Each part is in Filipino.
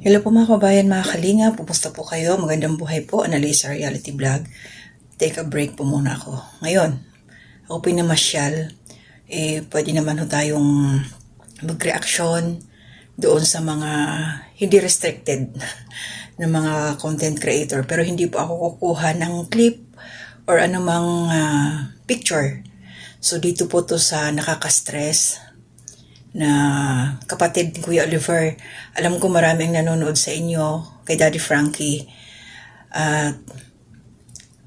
Hello po mga kabayan, mga kalinga. Pumusta po kayo? Magandang buhay po. Analisa Reality Vlog. Take a break po muna ako. Ngayon, ako po namasyal. Pwede naman ho tayong mag-reaction doon sa mga hindi restricted na mga content creator. Pero hindi po ako kukuha ng clip or anumang picture. So dito po to sa nakaka-stress na kapatid ni Kuya Oliver. Alam ko maraming nanonood sa inyo, kay Daddy Frankie. At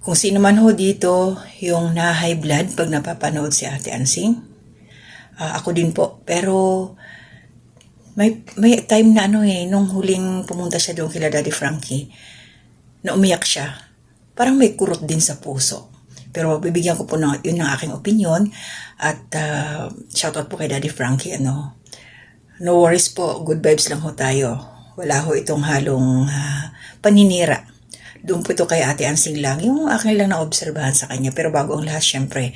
kung sino man ho dito yung na-high blood pag napapanood si Ate Ansing, ako din po. Pero may time na nung huling pumunta siya doon kila Daddy Frankie, na umiyak siya. Parang may kurot din sa puso. Pero bibigyan ko po yun ng aking opinion. At shoutout po kay Daddy Frankie. No worries po, good vibes lang ho tayo. Wala ho itong halong paninira. Doon po ito kay Ate Ansing lang. Yung akin lang na-obserbahan sa kanya. Pero bago ang lahat, syempre,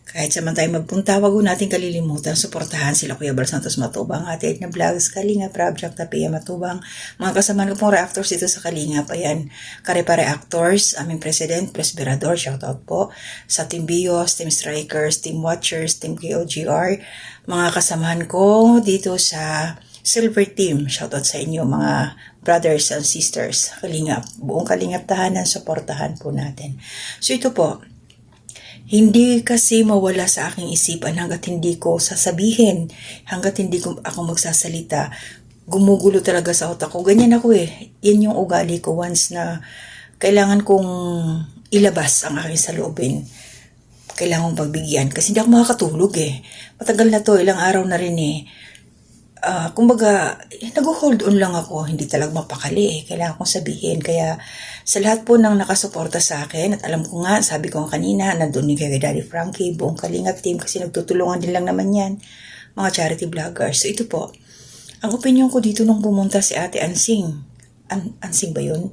kahit saan man tayo magpunta, wag natin kalilimutan, suportahan sila Kuya Bal Santos Matubang, Ate Edna Vlogs, Kalinga, Project Tapia Matubang, mga kasama ko pong reactors dito sa Kalinga. Ayan, Karepa Reactors, aming President, Presberador, shoutout po, sa Team Bios, Team Strikers, Team Watchers, Team KOGR, mga kasamahan ko dito sa Silver Team, shoutout sa inyo mga brothers and sisters, Kalingap, buong Kalingap tahanan, suportahan po natin. So ito po, hindi kasi mawala sa aking isipan hanggat hindi ko sasabihin, hanggat hindi ko ako magsasalita. Gumugulo talaga sa utak ko. Ganyan ako Yan yung ugali ko once na kailangan kong ilabas ang aking saloobin. Kailangan kong pagbigyan kasi hindi ako makakatulog Matagal na to, ilang araw na rin kumbaga, nag-hold on lang ako, hindi talaga mapakali kailangan kong sabihin. Kaya sa lahat po ng nakasuporta sa akin, at alam ko nga, sabi ko kanina, nandun ni kay Daddy Frankie, buong Kalingap team, kasi nagtutulungan din lang naman yan, mga charity vloggers. So ito po, ang opinion ko dito nung pumunta si Ate Ansing, Ansing ba yun?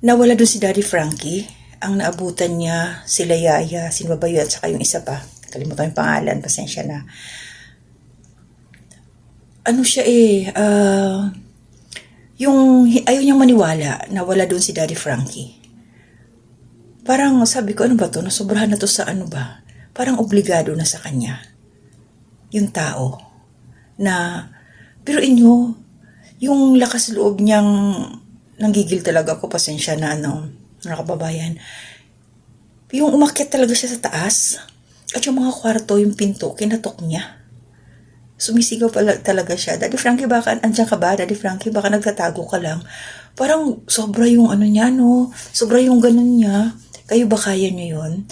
Nawala dun si Daddy Frankie, ang naabutan niya, sila Yaya, sino ba yun, at saka yung isa pa, kalimutan yung pangalan, pasensya na. Ano siya yung ayaw niyang maniwala na wala doon si Daddy Frankie. Parang sabi ko, ano ba to? Nasobrahan na to sa ano ba? Parang obligado na sa kanya. Yung tao. Na, pero inyo, yung lakas loob niyang nanggigil talaga ako, pasensya na mga kababayan. Yung umakyat talaga siya sa taas. At yung mga kwarto, yung pinto, kinatok niya. Sumisigaw pala talaga siya. Daddy Frankie, baka andyan ka ba? Daddy Frankie, baka nagtatago ka lang. Parang sobra yung niya, sobra yung ganun niya. Kayo ba kaya niyo yun?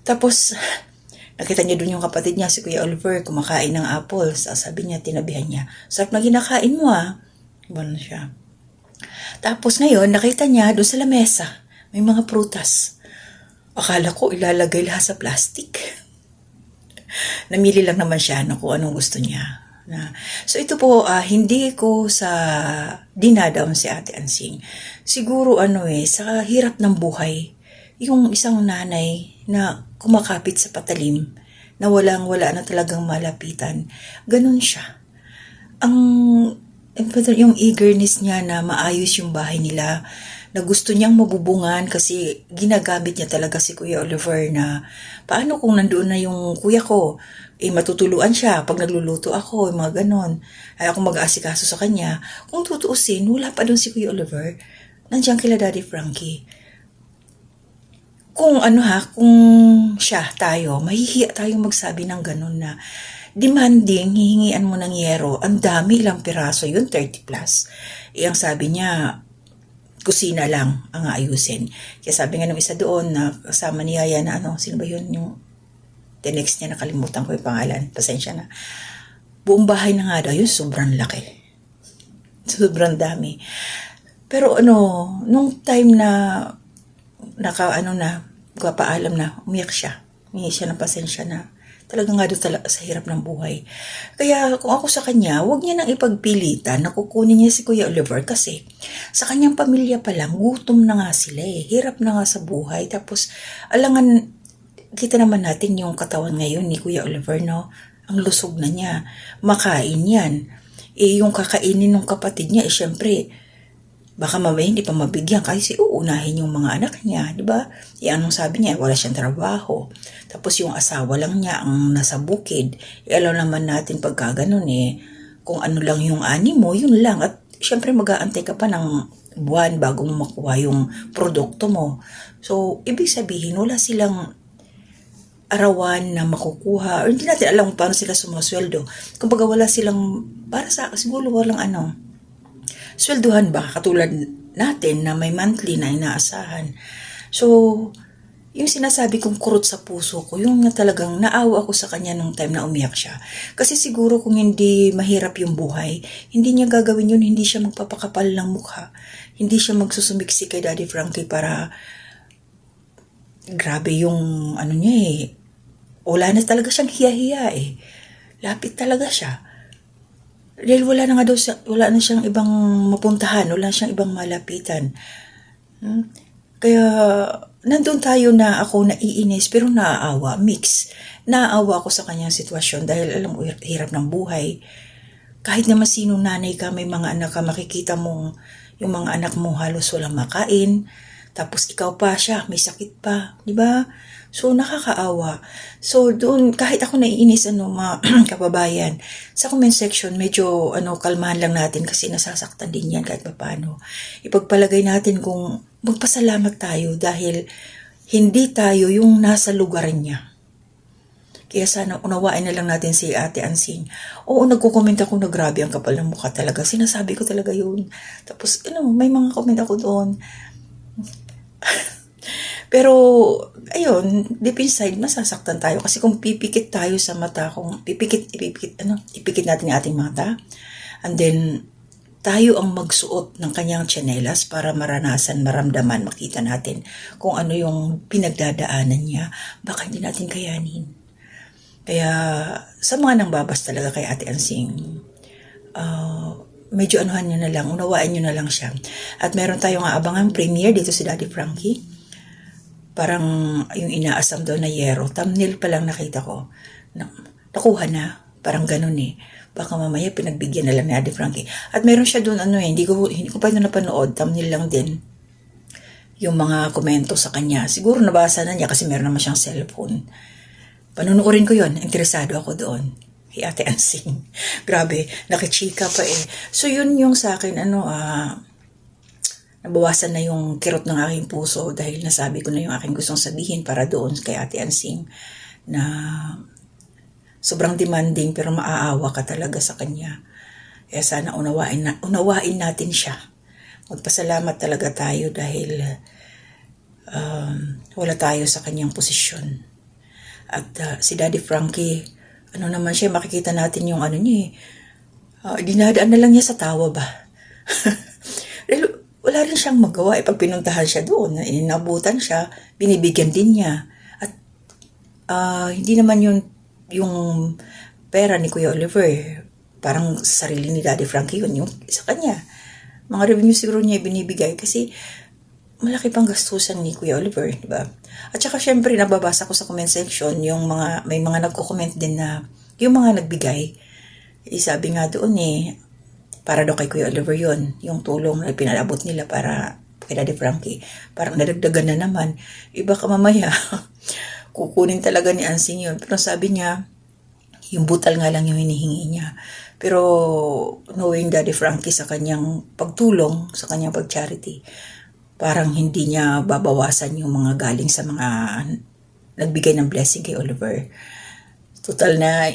Tapos, nakita niya dun yung kapatid niya, si Kuya Oliver, kumakain ng apple. Sabi niya, tinabihan niya, sarap na ginakain mo Gano'n siya. Tapos ngayon, nakita niya dun sa lamesa, may mga prutas. Akala ko ilalagay lahat sa plastic. Namili lang naman siya kung anong gusto niya. So ito po, hindi ko sa dinadown si Ate Ansing. Siguro sa hirap ng buhay, yung isang nanay na kumakapit sa patalim, na wala na talagang malapitan. Ganun siya. Yung eagerness niya na maayos yung bahay nila, na gusto niyang mabubungan kasi ginagamit niya talaga si Kuya Oliver na paano kung nandoon na yung kuya ko, matutuluan siya pag nagluluto ako, mga ganon. Ay ako mag-aasikaso sa kanya. Kung tutuusin, wala pa doon si Kuya Oliver. Nandiyan kila Daddy Frankie. Kung kung siya, tayo, mahihiya tayong magsabi ng ganon na demanding, hihingian mo ng yero. Ang dami, ilang piraso yun, 30 plus. Ang sabi niya, kusina lang ang ayusin. Kaya sabi nga nung isa doon na kasama ni Yaya na sino ba yun? Yung the next niya, nakalimutan ko yung pangalan. Pasensya na. Buong bahay na nga daw yun, sobrang laki. Sobrang dami. Pero nung time na paalam na, umiyak siya. Humingi siya ng pasensya na talaga nga doon sa hirap ng buhay. Kaya kung ako sa kanya, huwag niya nang ipagpilitan na kukunin niya si Kuya Oliver kasi sa kanyang pamilya pa lang, gutom na nga sila Hirap na nga sa buhay. Tapos, alangan, kita naman natin yung katawan ngayon ni Kuya Oliver, Ang lusog na niya. Makain yan. yung kakainin ng kapatid niya, syempre, baka mamaya hindi pa mabigyan kasi uunahin yung mga anak niya, di ba? Anong sabi niya, wala siyang trabaho. Tapos yung asawa lang niya ang nasa bukid. Alam naman natin pagka ganun kung ano lang yung ani mo, yun lang. At syempre mag-aantay ka pa ng buwan bago mo makuha yung produkto mo. So, ibig sabihin, wala silang arawan na makukuha. Or hindi natin alam paano sila sumasweldo. Kumbaga wala silang, para sa siguro walang swelduhan ba katulad natin na may monthly na inaasahan. So, yung sinasabi kong kurot sa puso ko, yung na talagang naawa ako sa kanya nung time na umiyak siya. Kasi siguro kung hindi mahirap yung buhay, hindi niya gagawin yun, hindi siya magpapakapal ng mukha. Hindi siya magsusumiksi kay Daddy Frankie para grabe yung niya wala na talaga siyang hiya-hiya Lapit talaga siya. Dahil wala na siyang ibang mapuntahan, wala siyang ibang malapitan. Kaya, nandun tayo na ako naiinis, pero naaawa, mix. Naaawa ako sa kanyang sitwasyon dahil alam mo, hirap ng buhay. Kahit naman sino nanay ka, may mga anak ka, makikita mong yung mga anak mo halos walang makain. Tapos ikaw pa siya, may sakit pa, di ba? So, nakakaawa. So, doon, kahit ako naiinis, mga kababayan, sa comment section, medyo, kalmahan lang natin kasi nasasaktan din yan kahit paano. Ipagpalagay natin kung magpasalamat tayo dahil hindi tayo yung nasa lugar niya. Kaya sana unawain na lang natin si Ate Ansing. Oo, nagko-comment ako na grabe ang kapal ng mukha talaga. Sinasabi ko talaga yun. Tapos, may mga comment ako doon. Pero, ayun, deep inside, masasaktan tayo. Kasi kung pipikit tayo sa mata, kung ipikit natin yung ating mata, and then, tayo ang magsuot ng kanyang tsinelas para maramdaman, makita natin kung ano yung pinagdadaanan niya, baka hindi natin kayanin. Kaya, sa mga nangbabas talaga kay Ate Ansing, medyo anuhan nyo na lang, unawain nyo na lang siya. At meron tayong aabangang premiere dito si Daddy Frankie. Parang yung inaasam daw na yero. Thumbnail pa lang nakita ko. Nakuha na. Parang ganun Baka mamaya pinagbigyan na lang ni Daddy Frankie. At meron siya doon, hindi ko pa ito napanood. Thumbnail lang din. Yung mga komento sa kanya. Siguro nabasa na niya kasi meron naman siyang cellphone. Panunuorin ko yon. Interesado ako doon. Kay Ate Ansing. Grabe, nakichika pa So yun yung sa akin, nabawasan na yung kirot ng aking puso dahil nasabi ko na yung aking gustong sabihin para doon kay Ate Ansing na sobrang demanding pero maaawa ka talaga sa kanya. Kaya sana unawain natin siya. Magpasalamat talaga tayo dahil wala tayo sa kanyang posisyon. At si Daddy Frankie, naman siya, makikita natin yung niya dinadaan na lang niya sa tawa ba? Dahil wala rin siyang magawa. Pag pinuntahan siya doon, inabutan siya, binibigyan din niya. At hindi naman yung pera ni Kuya Oliver, parang sarili ni Daddy Frankie yun, yung sa kanya. Mga revenue siguro niya binibigay kasi malaki pang gastusan ni Kuya Oliver, di ba? At saka syempre, nababasa ko sa comment section, may mga nagko-comment din na yung mga nagbigay, sabi nga doon para daw kay Kuya Oliver yun, yung tulong na pinalabot nila para kay Daddy Frankie. Parang nadagdagan na naman. Iba ka mamaya, kukunin talaga ni Ansing yun. Pero sabi niya, yung butal nga lang yung hinihingi niya. Pero knowing Daddy Frankie sa kanyang pagtulong, sa kanyang pag-charity, parang hindi niya babawasan yung mga galing sa mga nagbigay ng blessing kay Oliver. Total na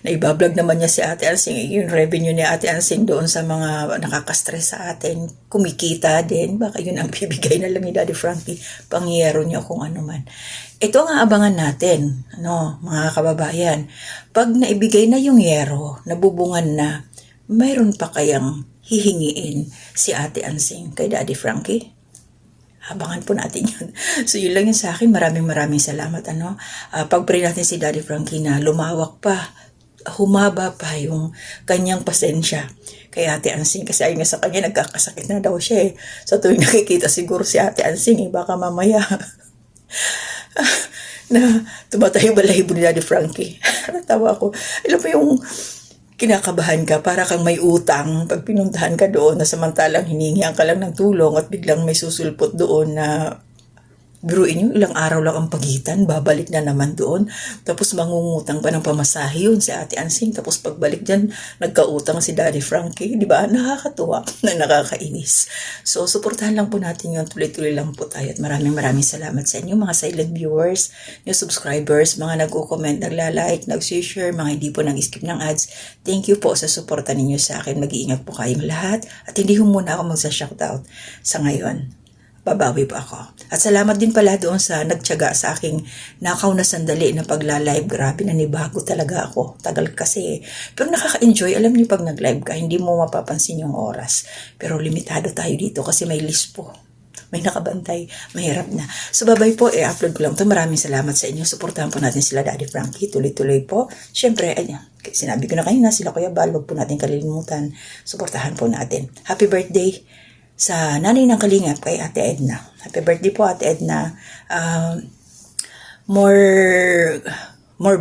naibablog naman niya si Ate Ansing. Yung revenue ni Ate Ansing doon sa mga nakaka-stress sa atin, kumikita din. Baka yun ang bibigay na lang ni Daddy Frankie. Pangyero niya kung ano man. Ito ang aabangan natin, mga kababayan. Pag naibigay na yung yero, nabubungan na, mayroon pa kayang hihingiin si Ate Ansing kay Daddy Frankie? Abangan po natin yun. So yun lang yun sa akin. Maraming salamat. Pag-pray natin si Daddy Frankie na lumawak pa, humaba pa yung kanyang pasensya kay Ate Ansing. Kasi ayun nga sa kanya, nagkakasakit na daw siya Sa tuwing nakikita siguro si Ate Ansing, baka mamaya na tumatayo balahibo ni Daddy Frankie. Natawa ko. Alam mo yung kinakabahan ka, para kang may utang pag pinuntahan ka doon na samantalang hiningihan ka lang ng tulong at biglang may susulpot doon na biruin nyo, ilang araw lang ang pagitan, babalik na naman doon. Tapos mangungutang pa ng pamasahe yun si Ate Ansing. Tapos pagbalik dyan, nagkautang si Daddy Frankie. Di ba? Nakakatuwa na nakakainis. So, suportahan lang po natin yun. Tuloy-tuloy lang po tayo. At maraming salamat sa inyo, mga silent viewers, new subscribers, mga nag-comment, nagla-like, nag-share, mga hindi po nag-skip ng ads. Thank you po sa suporta ninyo sa akin. Mag-iingat po kayong lahat. At hindi ho muna ako magsa-shoutout sa ngayon. Babawi po ako. At salamat din pala doon sa nagtiyaga sa aking nakaw na sandali na pagla-live. Grabe, nanibago talaga ako. Tagal kasi. Pero nakaka-enjoy. Alam niyo pag nag-live ka, hindi mo mapapansin yung oras. Pero limitado tayo dito kasi may list po. May nakabantay. Mahirap na. So, babay po. I-upload ko lang ito. Maraming salamat sa inyo. Suportahan po natin sila Daddy Frankie. Tuloy-tuloy po. Siyempre, sinabi ko na kanina, sila Kuya Bal. Huwag po natin kalilimutan. Suportahan po natin. Happy birthday sa nanay ng Kalingap kay Ate Edna. Happy birthday po, Ate Edna. More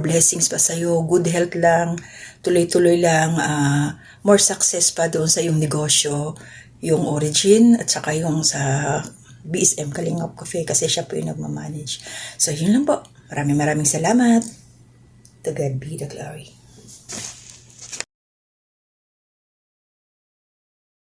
blessings pa sa'yo. Good health lang. Tuloy-tuloy lang. More success pa doon sa iyong negosyo. Yung Origin at saka yung sa BSM Kalingap Cafe kasi siya po yung nagmamanage. So, yun lang po. Maraming salamat. To God be the glory.